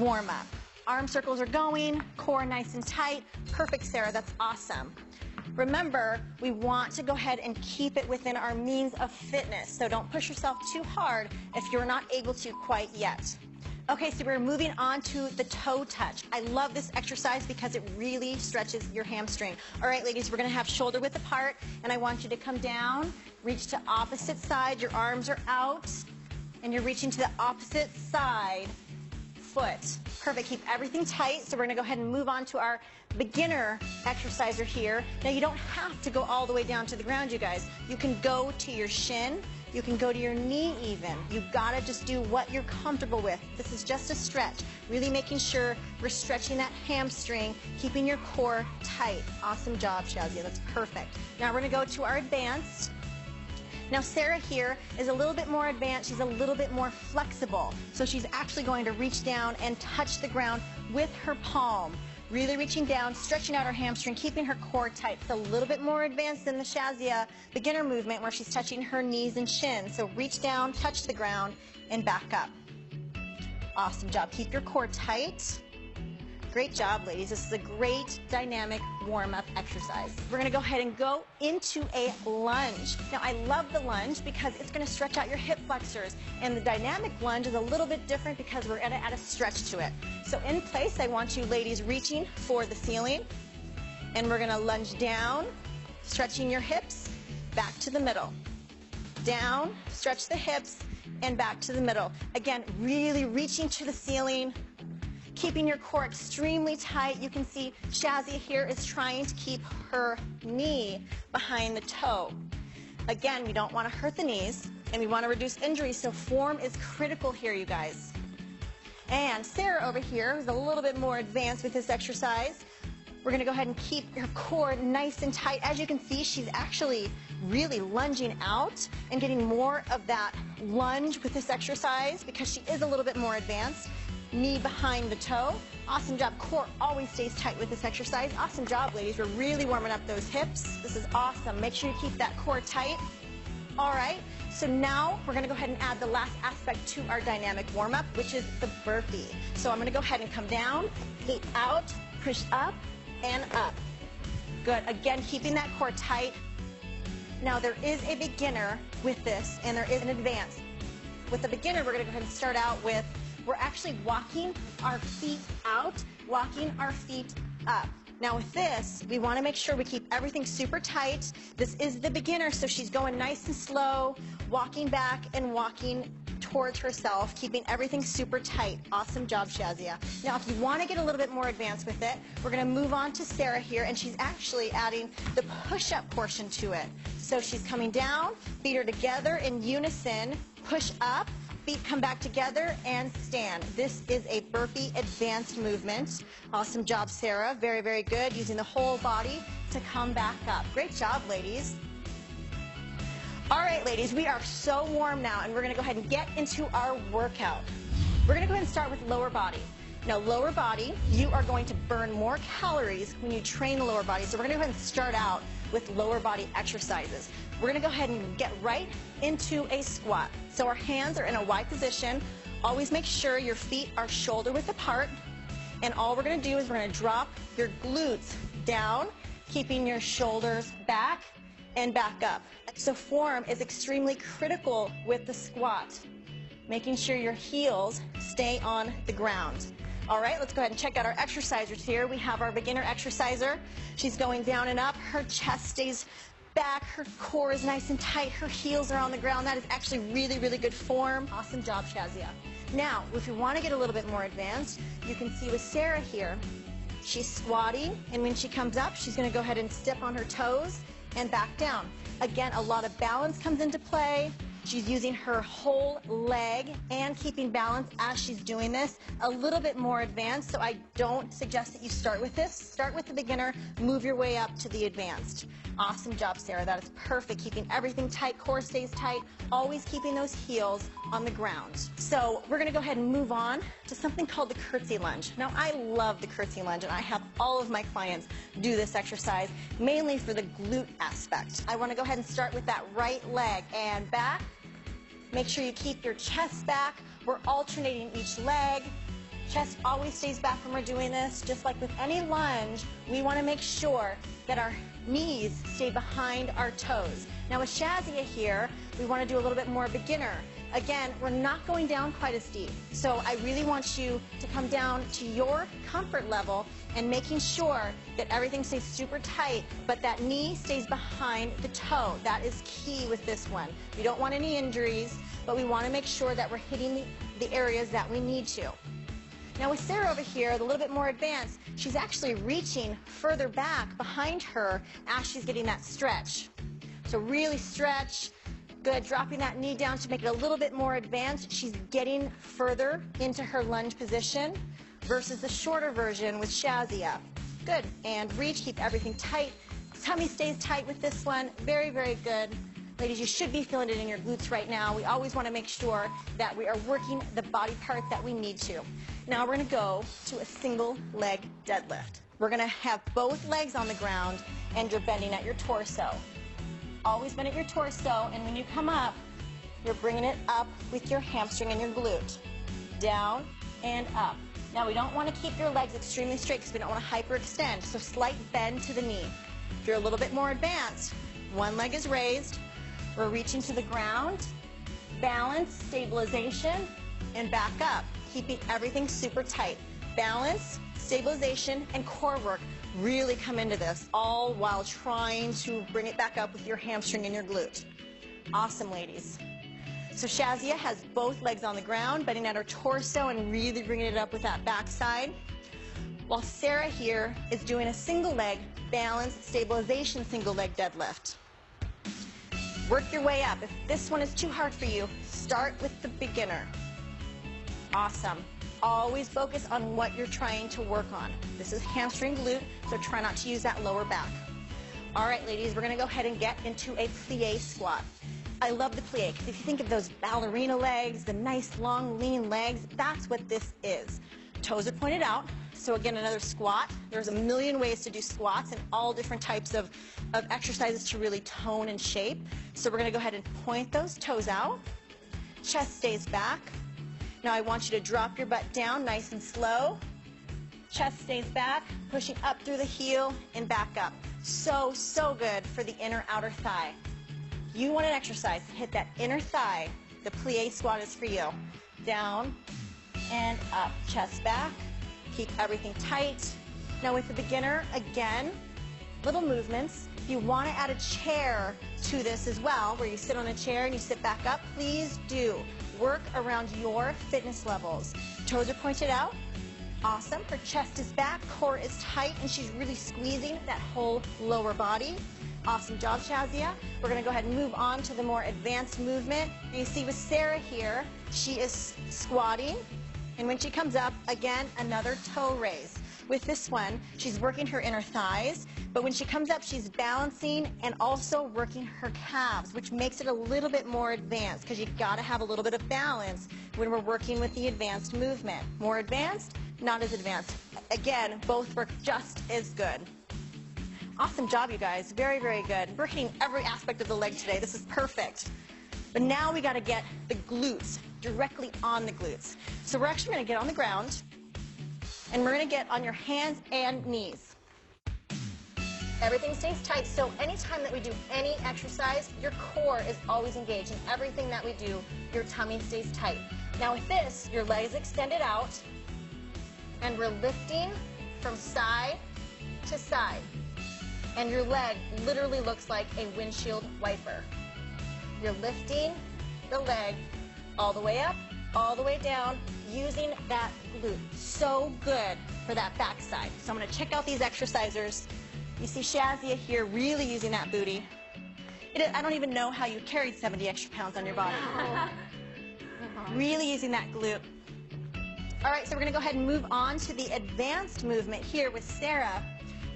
warm up. Arm circles are going, core nice and tight. Perfect, Sarah, that's awesome. Remember, we want to go ahead and keep it within our means of fitness, so don't push yourself too hard if you're not able to quite yet. Okay, so we're moving on to the toe touch. I love this exercise because it really stretches your hamstring. All right, ladies, we're going to have shoulder width apart, and I want you to come down, reach to opposite side. Your arms are out, and you're reaching to the opposite side foot. Perfect. Keep everything tight. So we're going to go ahead and move on to our beginner exerciser here. Now, you don't have to go all the way down to the ground, you guys. You can go to your shin. You can go to your knee even. You've got to just do what you're comfortable with. This is just a stretch. Really making sure we're stretching that hamstring, keeping your core tight. Awesome job, Shazia. That's perfect. Now we're going to go to our advanced. Now Sarah here is a little bit more advanced. She's a little bit more flexible. So she's actually going to reach down and touch the ground with her palm. Really reaching down, stretching out her hamstring, keeping her core tight. It's a little bit more advanced than the Shazia beginner movement where she's touching her knees and shins. So reach down, touch the ground, and back up. Awesome job. Keep your core tight. Great job, ladies. This is a great dynamic warm-up exercise. We're going to go ahead and go into a lunge. Now, I love the lunge because it's going to stretch out your hip flexors, and the dynamic lunge is a little bit different because we're going to add a stretch to it. So in place, I want you ladies reaching for the ceiling, and we're going to lunge down, stretching your hips, back to the middle. Down, stretch the hips, and back to the middle. Again, really reaching to the ceiling, keeping your core extremely tight. You can see Shazia here is trying to keep her knee behind the toe. Again, we don't want to hurt the knees, and we want to reduce injury, so form is critical here, you guys. And Sarah over here is a little bit more advanced with this exercise. We're going to go ahead and keep your core nice and tight. As you can see, she's actually really lunging out and getting more of that lunge with this exercise because she is a little bit more advanced. Knee behind the toe. Awesome job. Core always stays tight with this exercise. Awesome job, ladies. We're really warming up those hips. This is awesome. Make sure you keep that core tight. All right. So now we're going to go ahead and add the last aspect to our dynamic warm-up, which is the burpee. So I'm going to go ahead and come down, feet out, push up, and up. Good. Again, keeping that core tight. Now, there is a beginner with this, and there is an advanced. With the beginner, we're going to go ahead and start out with we're actually walking our feet out, walking our feet up. Now with this, we want to make sure we keep everything super tight. This is the beginner, so she's going nice and slow, walking back and walking towards herself, keeping everything super tight. Awesome job, Shazia. Now if you want to get a little bit more advanced with it, we're going to move on to Sarah here, and she's actually adding the push-up portion to it. So she's coming down, feet are together in unison, push up, feet come back together and stand. This is a burpee advanced movement. Awesome job, Sarah. Very, very good. Using the whole body to come back up. Great job, ladies. All right, ladies, we are so warm now, and we're going to go ahead and get into our workout. We're going to go ahead and start with lower body. Now, lower body, you are going to burn more calories when you train the lower body. So we're going to go ahead and start out with lower body exercises. We're going to go ahead and get right into a squat. So our hands are in a Y position. Always make sure your feet are shoulder width apart. And all we're going to do is we're going to drop your glutes down, keeping your shoulders back and back up. So form is extremely critical with the squat, making sure your heels stay on the ground. All right, let's go ahead and check out our exercisers here. We have our beginner exerciser. She's going down and up. Her chest stays back. Her core is nice and tight. Her heels are on the ground. That is actually really, really good form. Awesome job, Shazia. Now, if you want to get a little bit more advanced, you can see with Sarah here, she's squatting, and when she comes up, she's going to go ahead and step on her toes and back down. Again, a lot of balance comes into play. She's using her whole leg and keeping balance as she's doing this. A little bit more advanced, so I don't suggest that you start with this. Start with the beginner, move your way up to the advanced. Awesome job, Sarah. That is perfect. Keeping everything tight, core stays tight, always keeping those heels on the ground. So we're going to go ahead and move on to something called the curtsy lunge. Now, I love the curtsy lunge, and I have all of my clients do this exercise, mainly for the glute aspect. I want to go ahead and start with that right leg and back. Make sure you keep your chest back. We're alternating each leg, Chest always stays back when we're doing this. Just like with any lunge, we want to make sure that our knees stay behind our toes. Now with Shazia here, we want to do a little bit more beginner. Again, we're not going down quite as deep. So I really want you to come down to your comfort level and making sure that everything stays super tight, but that knee stays behind the toe. That is key with this one. We don't want any injuries, but we want to make sure that we're hitting the areas that we need to. Now with Sarah over here, a little bit more advanced, she's actually reaching further back behind her as she's getting that stretch. So really stretch. Good, dropping that knee down to make it a little bit more advanced. She's getting further into her lunge position versus the shorter version with Shazia. Good, and reach, keep everything tight. Tummy stays tight with this one. Very, very good. Ladies, you should be feeling it in your glutes right now. We always want to make sure that we are working the body part that we need to. Now we're going to go to a single leg deadlift. We're going to have both legs on the ground and you're bending at your torso. Always bend at your torso, and when you come up, you're bringing it up with your hamstring and your glute. Down and up. Now we don't want to keep your legs extremely straight because we don't want to hyperextend, so slight bend to the knee. If you're a little bit more advanced, one leg is raised, we're reaching to the ground, balance, stabilization, and back up, keeping everything super tight. Balance, stabilization, and core work really come into this, all while trying to bring it back up with your hamstring and your glute. Awesome, ladies. So Shazia has both legs on the ground, bending at her torso and really bringing it up with that backside, while Sarah here is doing a single leg balance stabilization single leg deadlift. Work your way up. If this one is too hard for you, start with the beginner. Awesome. Always focus on what you're trying to work on. This is hamstring glute, so try not to use that lower back. All right, ladies, we're going to go ahead and get into a plie squat. I love the plie because if you think of those ballerina legs, the nice long lean legs, that's what this is. Toes are pointed out. So again, another squat. There's a million ways to do squats and all different types of exercises to really tone and shape. So we're going to go ahead and point those toes out. Chest stays back. Now I want you to drop your butt down nice and slow. Chest stays back, pushing up through the heel and back up. So, so good for the inner outer thigh. You want an exercise to hit that inner thigh. The plie squat is for you. Down and up, chest back. Keep everything tight. Now with the beginner, again, little movements. If you want to add a chair to this as well, where you sit on a chair and you sit back up, please do. Work around your fitness levels. Toes are pointed out. Awesome. Her chest is back, core is tight, and she's really squeezing that whole lower body. Awesome job, Shazia. We're going to go ahead and move on to the more advanced movement. You see with Sarah here, she is squatting, and when she comes up, again, another toe raise. With this one, she's working her inner thighs, but when she comes up, she's balancing and also working her calves, which makes it a little bit more advanced because you've got to have a little bit of balance when we're working with the advanced movement. More advanced, not as advanced. Again, both work just as good. Awesome job, you guys. Very, very good. We're hitting every aspect of the leg today. This is perfect. But now we got to get the glutes directly on the glutes. So we're actually going to get on the ground, and we're going to get on your hands and knees. Everything stays tight, so anytime that we do any exercise, your core is always engaged. In everything that we do, your tummy stays tight. Now with this, your leg is extended out, and we're lifting from side to side. And your leg literally looks like a windshield wiper. You're lifting the leg all the way up, all the way down, using that glute. So good for that backside. So I'm going to check out these exercisers. You see Shazia here really using that booty. I don't even know how you carried 70 extra pounds on your body. Really using that glute. All right, so we're going to go ahead and move on to the advanced movement here with Sarah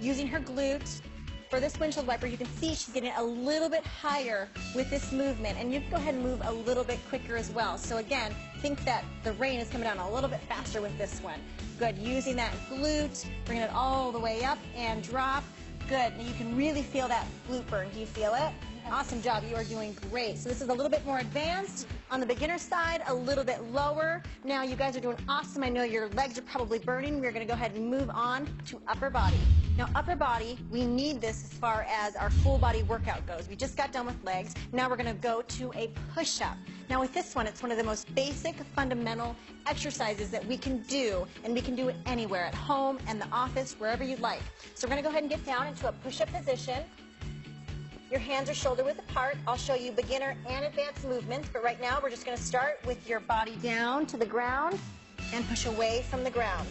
using her glute. For this windshield wiper, you can see she's getting a little bit higher with this movement, and you can go ahead and move a little bit quicker as well. So again, think that the rain is coming down a little bit faster with this one. Good, using that glute, bringing it all the way up and drop. Good, now you can really feel that glute burn. Do you feel it? Awesome job. You are doing great. So this is a little bit more advanced. On the beginner side, a little bit lower. Now you guys are doing awesome. I know your legs are probably burning. We're going to go ahead and move on to upper body. Now upper body, we need this as far as our full body workout goes. We just got done with legs. Now we're going to go to a push-up. Now with this one, it's one of the most basic, fundamental exercises that we can do, and we can do it anywhere, at home, in the office, wherever you'd like. So we're going to go ahead and get down into a push-up position. Your hands are shoulder width apart. I'll show you beginner and advanced movements, but right now we're just going to start with your body down to the ground and push away from the ground.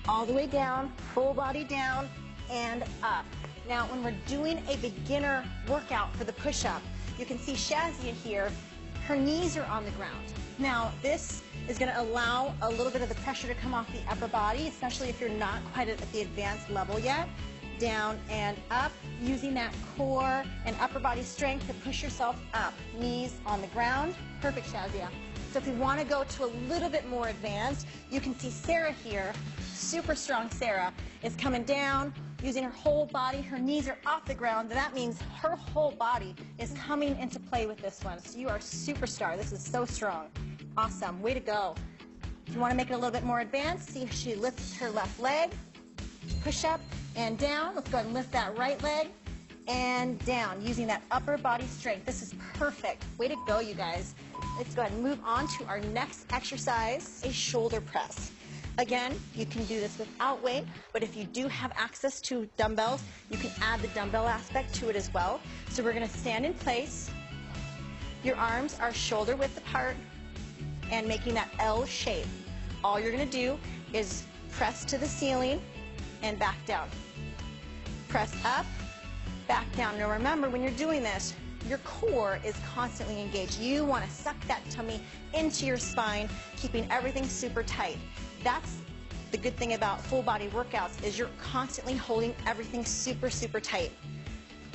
All the way down, full body down and up. Now when we're doing a beginner workout for the push-up, you can see Shazia here, her knees are on the ground. Now this is going to allow a little bit of the pressure to come off the upper body, especially if you're not quite at the advanced level yet. Down and up, using that core and upper body strength to push yourself up. Knees on the ground. Perfect, Shazia. So if you want to go to a little bit more advanced, you can see Sarah here, super strong Sarah, is coming down, using her whole body. Her knees are off the ground. That means her whole body is coming into play with this one. So you are a superstar. This is so strong. Awesome. Way to go. If you want to make it a little bit more advanced, see if she lifts her left leg. Push up and down. Let's go ahead and lift that right leg and down using that upper body strength. This is perfect. Way to go, you guys. Let's go ahead and move on to our next exercise, a shoulder press. Again, you can do this without weight, but if you do have access to dumbbells, you can add the dumbbell aspect to it as well. So we're going to stand in place. Your arms are shoulder width apart and making that L shape. All you're going to do is press to the ceiling and back down. Press up, back down. Now remember, when you're doing this, your core is constantly engaged. You want to suck that tummy into your spine, keeping everything super tight. That's the good thing about full body workouts, is you're constantly holding everything super, super tight.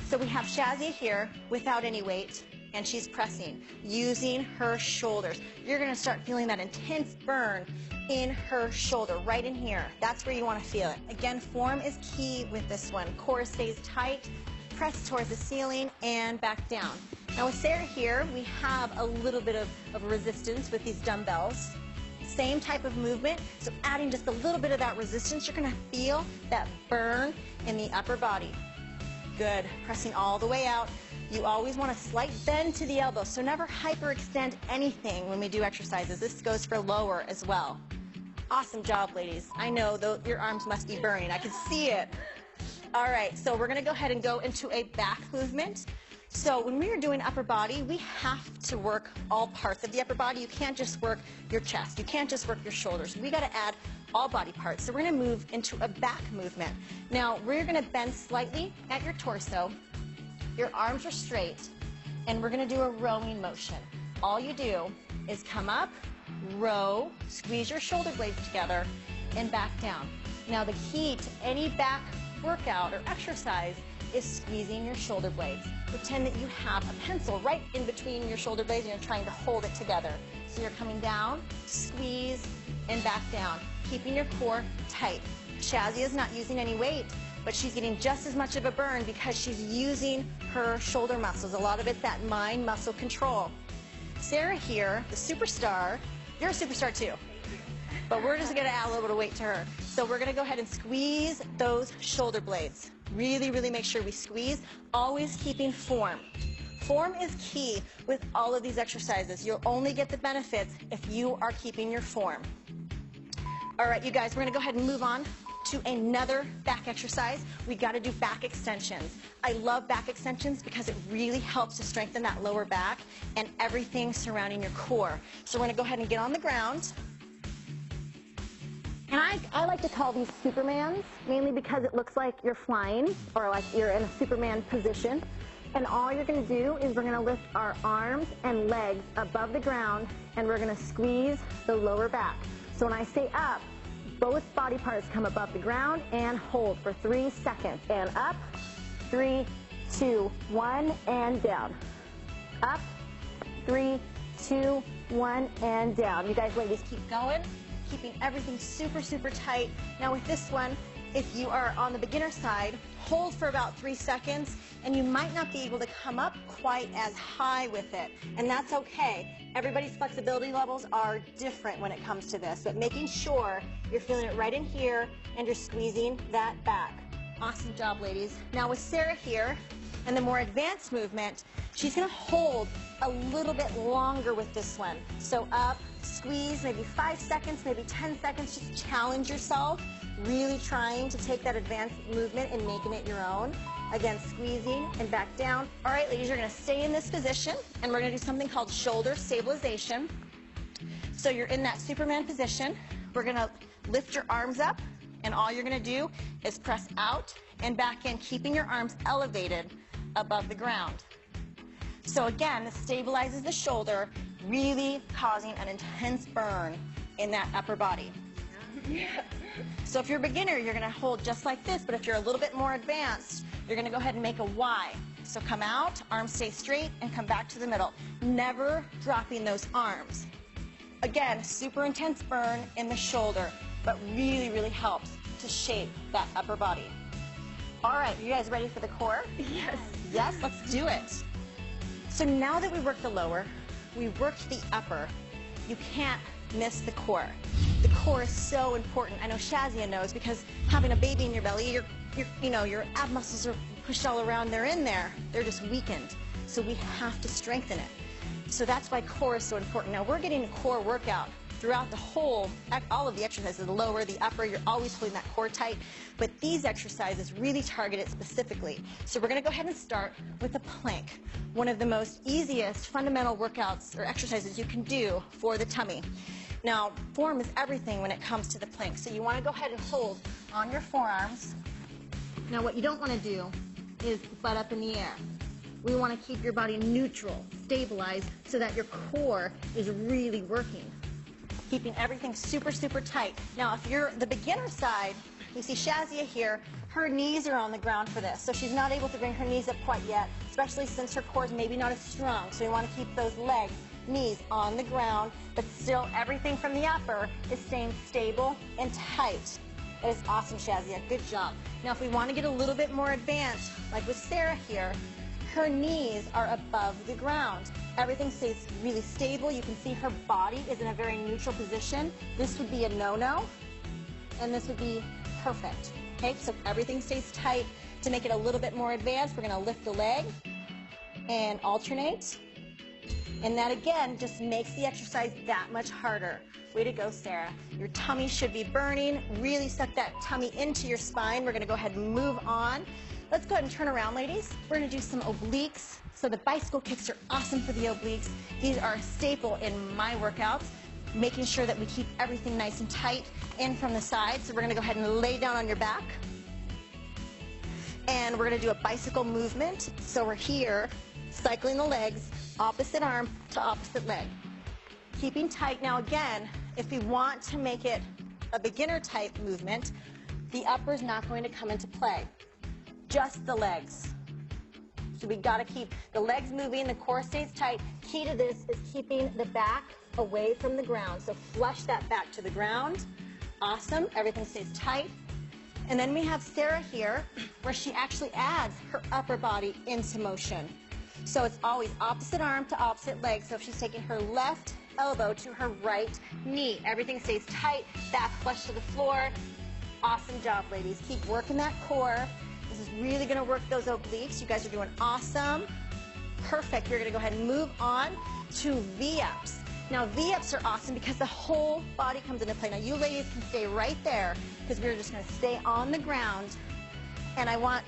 So we have Shazia here without any weight, and she's pressing using her shoulders. You're going to start feeling that intense burn in her shoulder, right in here. That's where you want to feel it. Again, form is key with this one. Core stays tight, press towards the ceiling and back down. Now with Sarah here, we have a little bit of resistance with these dumbbells. Same type of movement, so adding just a little bit of that resistance, you're going to feel that burn in the upper body. Good. Pressing all the way out. You always want a slight bend to the elbow, so never hyperextend anything when we do exercises. This goes for lower as well. Awesome job, ladies. I know your arms must be burning. I can see it. All right, so we're going to go ahead and go into a back movement. So when we are doing upper body, we have to work all parts of the upper body. You can't just work your chest. You can't just work your shoulders. We got to add all body parts. So we're going to move into a back movement. Now, we're going to bend slightly at your torso. Your arms are straight, and we're going to do a rowing motion. All you do is come up, row, squeeze your shoulder blades together, and back down. Now, the key to any back workout or exercise is squeezing your shoulder blades. Pretend that you have a pencil right in between your shoulder blades and you're trying to hold it together. So you're coming down, squeeze, and back down, keeping your core tight. Shazia is not using any weight, but she's getting just as much of a burn because she's using her shoulder muscles. A lot of it's that mind muscle control. Sarah here, the superstar, you're a superstar too, but we're just going to add a little bit of weight to her. So we're going to go ahead and squeeze those shoulder blades. Really, really make sure we squeeze, always keeping form. Form is key with all of these exercises. You'll only get the benefits if you are keeping your form. All right, you guys, we're going to go ahead and move on to another back exercise. We got to do back extensions. I love back extensions because it really helps to strengthen that lower back and everything surrounding your core. So we're going to go ahead and get on the ground. And I like to call these Supermans, mainly because it looks like you're flying or like you're in a Superman position. And all you're going to do is we're going to lift our arms and legs above the ground, and we're going to squeeze the lower back. So when I say up, both body parts come above the ground and hold for 3 seconds. And up, 3, 2, 1, and down. Up, 3, 2, 1, and down. You guys ladies keep going, keeping everything super, super tight. Now with this one, If you are on the beginner side, hold for about 3 seconds, and you might not be able to come up quite as high with it, and that's okay. Everybody's flexibility levels are different when it comes to this, but making sure you're feeling it right in here and you're squeezing that back. Awesome job, ladies. Now with Sarah here, and the more advanced movement, she's gonna hold a little bit longer with this one. So up, squeeze, maybe 5 seconds, maybe 10 seconds, just challenge yourself, really trying to take that advanced movement and making it your own. Again, squeezing and back down. All right, ladies, you're gonna stay in this position, and we're gonna do something called shoulder stabilization. So you're in that Superman position. We're gonna lift your arms up, and all you're gonna do is press out and back in, keeping your arms elevated above the ground. So again, this stabilizes the shoulder, really causing an intense burn in that upper body. So if you're a beginner, you're gonna hold just like this, but if you're a little bit more advanced, you're gonna go ahead and make a Y. So come out, arms stay straight, and come back to the middle. Never dropping those arms. Again, super intense burn in the shoulder, but really, really helps to shape that upper body. All right, you guys ready for the core? Yes. Yes, let's do it. So now that we worked the lower, we worked the upper, you can't miss the core. The core is so important. I know Shazia knows, because having a baby in your belly, your ab muscles are pushed all around, they're in there. They're just weakened. So we have to strengthen it. So that's why core is so important. Now we're getting a core workout throughout the whole, all of the exercises, the lower, the upper, you're always holding that core tight. But these exercises really target it specifically. So we're gonna go ahead and start with a plank. One of the most easiest fundamental workouts or exercises you can do for the tummy. Now, form is everything when it comes to the plank. So you wanna go ahead and hold on your forearms. Now what you don't wanna do is butt up in the air. We wanna keep your body neutral, stabilized, so that your core is really working. Keeping everything super, super tight. Now, if you're the beginner side, you see Shazia here, her knees are on the ground for this, so she's not able to bring her knees up quite yet, especially since her core is maybe not as strong. So you want to keep those legs, knees on the ground, but still everything from the upper is staying stable and tight. That is awesome, Shazia. Good job. Now, if we want to get a little bit more advanced, like with Sarah here, her knees are above the ground. Everything stays really stable. You can see her body is in a very neutral position. This would be a no-no, and this would be perfect. Okay, so everything stays tight. To make it a little bit more advanced, we're gonna lift the leg and alternate. And that, again, just makes the exercise that much harder. Way to go, Sarah. Your tummy should be burning. Really suck that tummy into your spine. We're gonna go ahead and move on. Let's go ahead and turn around, ladies. We're gonna do some obliques. So the bicycle kicks are awesome for the obliques. These are a staple in my workouts, making sure that we keep everything nice and tight in from the side. So we're gonna go ahead and lay down on your back. And we're gonna do a bicycle movement. So we're here, cycling the legs, opposite arm to opposite leg. Keeping tight. Now again, if we want to make it a beginner type movement, the upper is not going to come into play. Just the legs. So we gotta keep the legs moving, the core stays tight. Key to this is keeping the back away from the ground. So flush that back to the ground. Awesome, everything stays tight. And then we have Sarah here, where she actually adds her upper body into motion. So it's always opposite arm to opposite leg. So if she's taking her left elbow to her right knee, everything stays tight, back flush to the floor. Awesome job, ladies. Keep working that core. This is really gonna work those obliques. You guys are doing awesome. Perfect. We're gonna go ahead and move on to V-ups. Now, V-ups are awesome because the whole body comes into play. Now, you ladies can stay right there because we're just gonna stay on the ground. And I want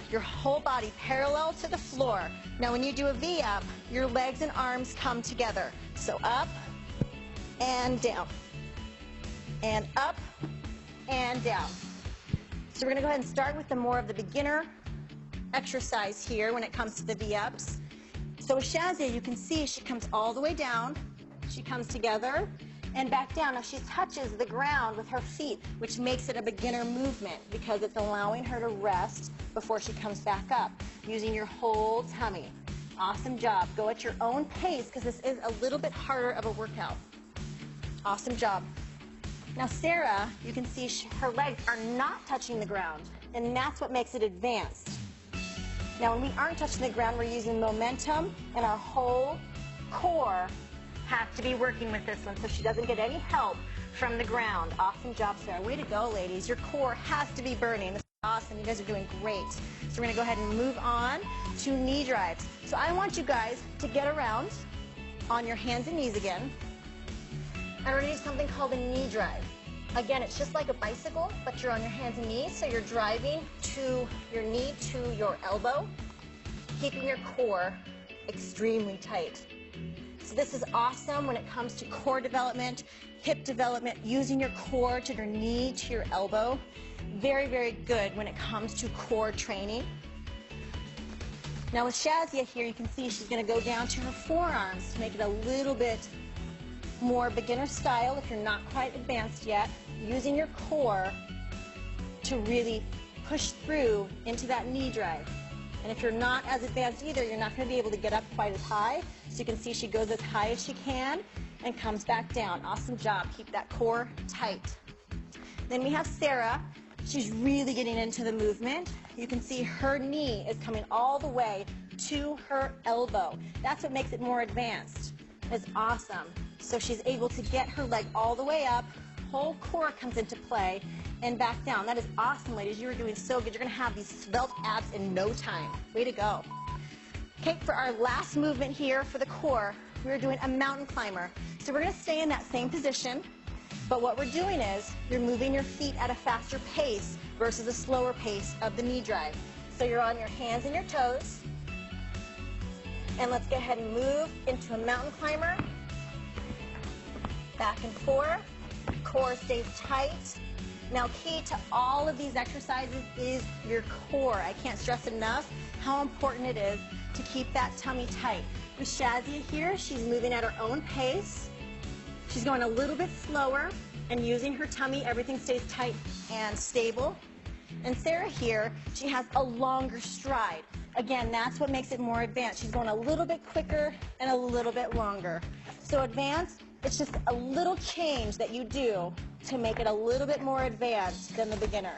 your whole body parallel to the floor. Now, when you do a V-up, your legs and arms come together. So up and down. And up and down. So we're gonna go ahead and start with the more of the beginner exercise here when it comes to the V-ups. So with Shazia, you can see she comes all the way down, she comes together, and back down. Now she touches the ground with her feet, which makes it a beginner movement because it's allowing her to rest before she comes back up, using your whole tummy. Awesome job. Go at your own pace because this is a little bit harder of a workout. Awesome job. Now Sarah, you can see her legs are not touching the ground, and that's what makes it advanced. Now when we aren't touching the ground, we're using momentum, and our whole core has to be working with this one so she doesn't get any help from the ground. Awesome job, Sarah. Way to go, ladies. Your core has to be burning. This is awesome. You guys are doing great. So we're going to go ahead and move on to knee drives. So I want you guys to get around on your hands and knees again. And we're going to do something called a knee drive. Again, it's just like a bicycle, but you're on your hands and knees, so you're driving to your knee to your elbow, keeping your core extremely tight. So this is awesome when it comes to core development, hip development, using your core to your knee to your elbow. Very, very good when it comes to core training. Now with Shazia here, you can see she's going to go down to her forearms to make it a little bit more beginner style if you're not quite advanced yet, using your core to really push through into that knee drive. And if you're not as advanced either, you're not going to be able to get up quite as high. So you can see she goes as high as she can and comes back down. Awesome job. Keep that core tight. Then we have Sarah. She's really getting into the movement. You can see her knee is coming all the way to her elbow. That's what makes it more advanced. It's awesome. So she's able to get her leg all the way up, whole core comes into play, and back down. That is awesome, ladies. You are doing so good. You're going to have these svelte abs in no time. Way to go. Okay, for our last movement here for the core, we're doing a mountain climber. So we're going to stay in that same position, but what we're doing is you're moving your feet at a faster pace versus a slower pace of the knee drive. So you're on your hands and your toes, and let's go ahead and move into a mountain climber. Back and forth, core stays tight. Now key to all of these exercises is your core. I can't stress enough how important it is to keep that tummy tight. With Shazia here, she's moving at her own pace. She's going a little bit slower and using her tummy, everything stays tight and stable. And Sarah here, she has a longer stride. Again, that's what makes it more advanced. She's going a little bit quicker and a little bit longer. So advanced, it's just a little change that you do to make it a little bit more advanced than the beginner.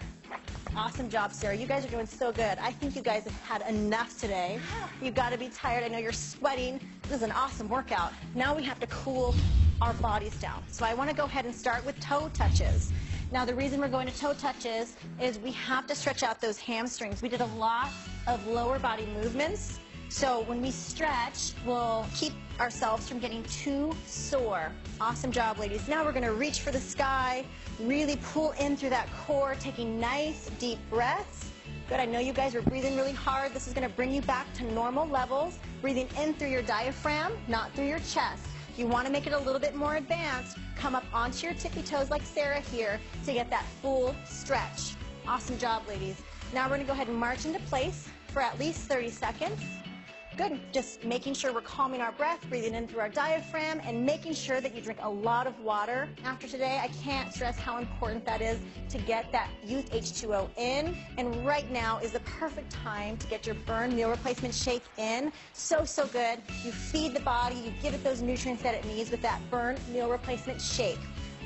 Awesome job, Sarah. You guys are doing so good. I think you guys have had enough today. You've got to be tired. I know you're sweating. This is an awesome workout. Now we have to cool our bodies down. So I want to go ahead and start with toe touches. Now the reason we're going to toe touches is we have to stretch out those hamstrings. We did a lot of lower body movements. So when we stretch, we'll keep ourselves from getting too sore. Awesome job, ladies. Now we're going to reach for the sky, really pull in through that core, taking nice, deep breaths. Good, I know you guys are breathing really hard. This is going to bring you back to normal levels, breathing in through your diaphragm, not through your chest. If you want to make it a little bit more advanced, come up onto your tippy toes like Sarah here to get that full stretch. Awesome job, ladies. Now we're going to go ahead and march into place for at least 30 seconds. Good. Just making sure we're calming our breath, breathing in through our diaphragm, and making sure that you drink a lot of water after today. I can't stress how important that is to get that youth H2O in. And right now is the perfect time to get your Burn Meal Replacement Shake in. So, so good. You feed the body, you give it those nutrients that it needs with that Burn Meal Replacement Shake.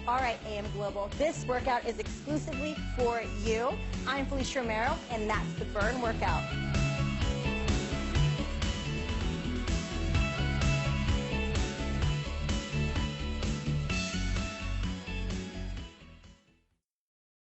All right, AM Global, this workout is exclusively for you. I'm Felicia Romero, and that's the Burn Workout.